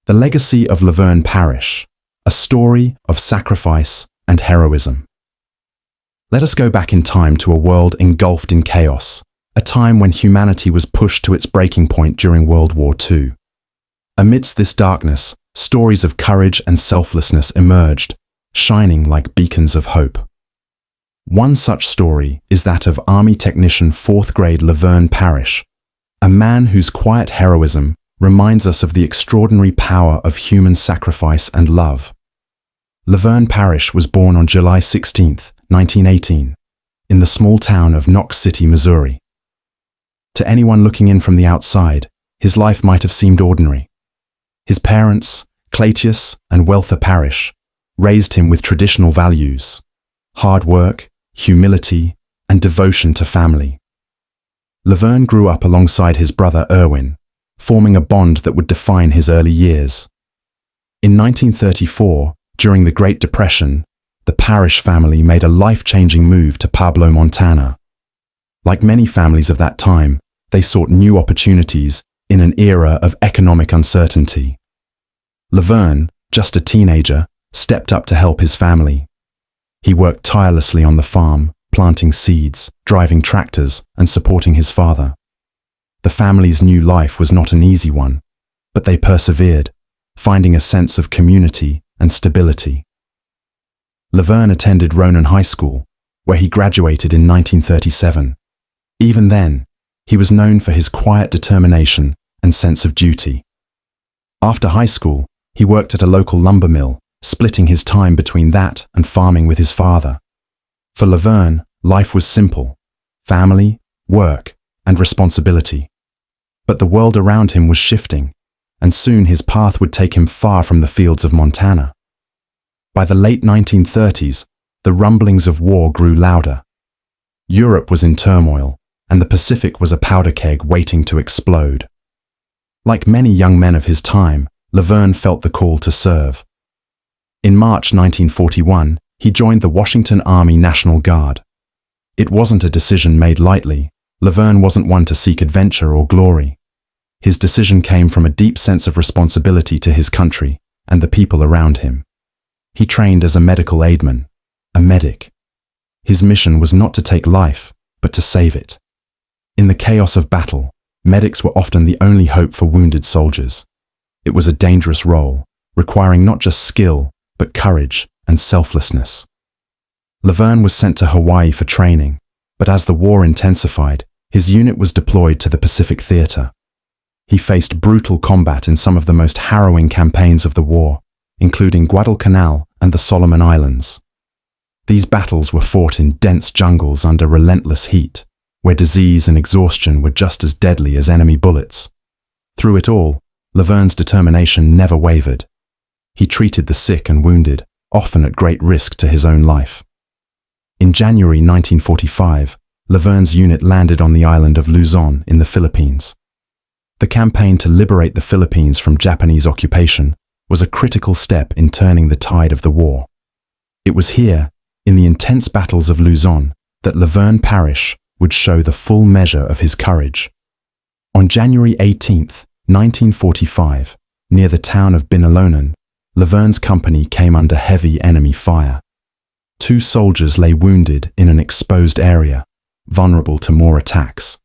The legacy of Laverne Parrish, a story of sacrifice and heroism. Let us go back in time to a world engulfed in chaos, a time when humanity was pushed to its breaking point during World War II. Amidst this darkness, stories of courage and selflessness emerged, shining like beacons of hope. One such story is that of Army Technician 4th grade Laverne Parrish, a man whose quiet heroism reminds us of the extraordinary power of human sacrifice and love. Laverne Parrish was born on July 16, 1918, in the small town of Knox City, Missouri. To anyone looking in from the outside, his life might have seemed ordinary. His parents, Cleitius and Weltha Parrish, raised him with traditional values: hard work, humility, and devotion to family. Laverne grew up alongside his brother Erwin, forming a bond that would define his early years. In 1934, during the Great Depression, the Parrish family made a life-changing move to Pueblo, Montana. Like many families of that time, they sought new opportunities in an era of economic uncertainty. Laverne, just a teenager, stepped up to help his family. He worked tirelessly on the farm, planting seeds, driving tractors, and supporting his father. The family's new life was not an easy one, but they persevered, finding a sense of community and stability. Laverne attended Ronan High School, where he graduated in 1937. Even then, he was known for his quiet determination and sense of duty. After high school, he worked at a local lumber mill, splitting his time between that and farming with his father. For Laverne, life was simple: family, work, and responsibility. But the world around him was shifting, and soon his path would take him far from the fields of Montana. By the late 1930s, the rumblings of war grew louder. Europe was in turmoil, and the Pacific was a powder keg waiting to explode. Like many young men of his time, Laverne felt the call to serve. In March 1941, he joined the Washington Army National Guard. It wasn't a decision made lightly. Laverne wasn't one to seek adventure or glory. His decision came from a deep sense of responsibility to his country and the people around him. He trained as a medical aidman, a medic. His mission was not to take life, but to save it. In the chaos of battle, medics were often the only hope for wounded soldiers. It was a dangerous role, requiring not just skill, but courage and selflessness. Laverne was sent to Hawaii for training, but as the war intensified, his unit was deployed to the Pacific Theater. He faced brutal combat in some of the most harrowing campaigns of the war, including Guadalcanal and the Solomon Islands. These battles were fought in dense jungles under relentless heat, where disease and exhaustion were just as deadly as enemy bullets. Through it all, Laverne's determination never wavered. He treated the sick and wounded, often at great risk to his own life. In January 1945, Laverne's unit landed on the island of Luzon in the Philippines. The campaign to liberate the Philippines from Japanese occupation was a critical step in turning the tide of the war. It was here, in the intense battles of Luzon, that Laverne Parrish would show the full measure of his courage. On January 18, 1945, near the town of Binalonan, Laverne's company came under heavy enemy fire. 2 soldiers lay wounded in an exposed area, vulnerable to more attacks.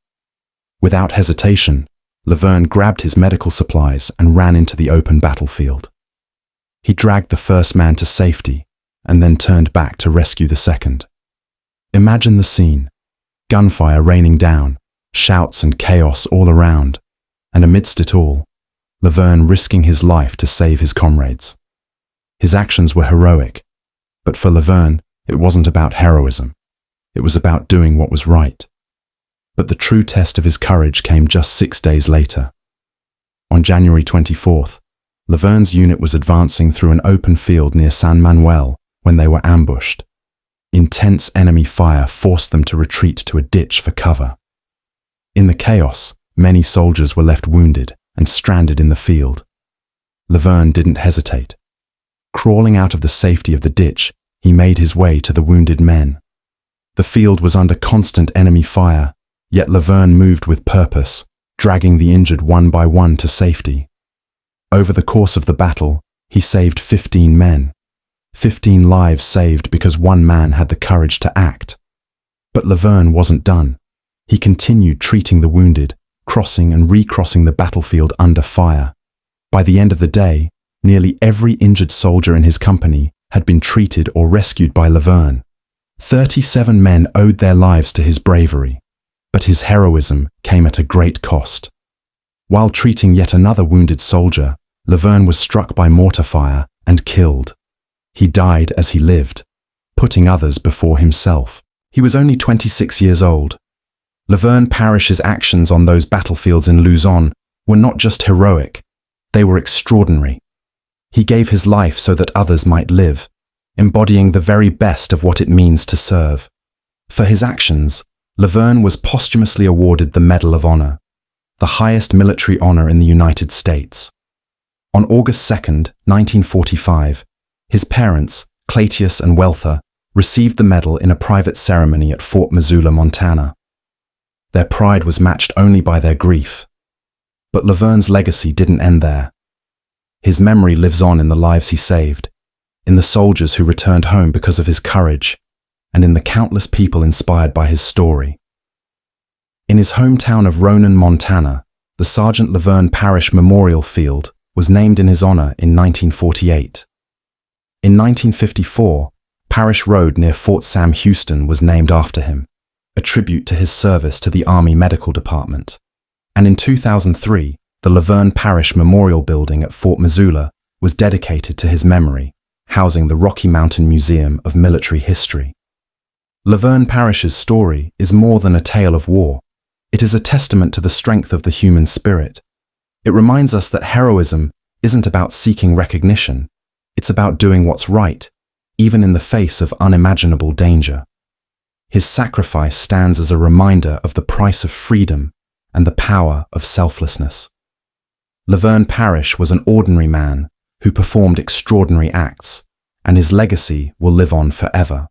Without hesitation, Laverne grabbed his medical supplies and ran into the open battlefield. He dragged the first man to safety and then turned back to rescue the second. Imagine the scene: gunfire raining down, shouts and chaos all around, and amidst it all, Laverne risking his life to save his comrades. His actions were heroic, but for Laverne, it wasn't about heroism. It was about doing what was right. But the true test of his courage came just 6 days later. On January 24th, Laverne's unit was advancing through an open field near San Manuel when they were ambushed. Intense enemy fire forced them to retreat to a ditch for cover. In the chaos, many soldiers were left wounded and stranded in the field. Laverne didn't hesitate. Crawling out of the safety of the ditch, he made his way to the wounded men. The field was under constant enemy fire, yet Laverne moved with purpose, dragging the injured one by one to safety. Over the course of the battle, he saved 15 men. 15 lives saved because one man had the courage to act. But Laverne wasn't done. He continued treating the wounded, crossing and recrossing the battlefield under fire. By the end of the day, nearly every injured soldier in his company had been treated or rescued by Laverne. 37 men owed their lives to his bravery, but his heroism came at a great cost. While treating yet another wounded soldier, Laverne was struck by mortar fire and killed. He died as he lived, putting others before himself. He was only 26 years old. Laverne Parrish's actions on those battlefields in Luzon were not just heroic, they were extraordinary. He gave his life so that others might live, embodying the very best of what it means to serve. For his actions, Laverne was posthumously awarded the Medal of Honor, the highest military honor in the United States. On August 2, 1945, his parents, Claytius and Welther, received the medal in a private ceremony at Fort Missoula, Montana. Their pride was matched only by their grief. But Laverne's legacy didn't end there. His memory lives on in the lives he saved, in the soldiers who returned home because of his courage, and in the countless people inspired by his story. In his hometown of Ronan, Montana, the Sergeant Laverne Parrish Memorial Field was named in his honor in 1948. In 1954, Parrish Road near Fort Sam Houston was named after him, a tribute to his service to the Army Medical Department. And in 2003, the Laverne Parrish Memorial Building at Fort Missoula was dedicated to his memory, housing the Rocky Mountain Museum of Military History. Laverne Parrish's story is more than a tale of war. It is a testament to the strength of the human spirit. It reminds us that heroism isn't about seeking recognition. It's about doing what's right, even in the face of unimaginable danger. His sacrifice stands as a reminder of the price of freedom and the power of selflessness. Laverne Parrish was an ordinary man who performed extraordinary acts, and his legacy will live on forever.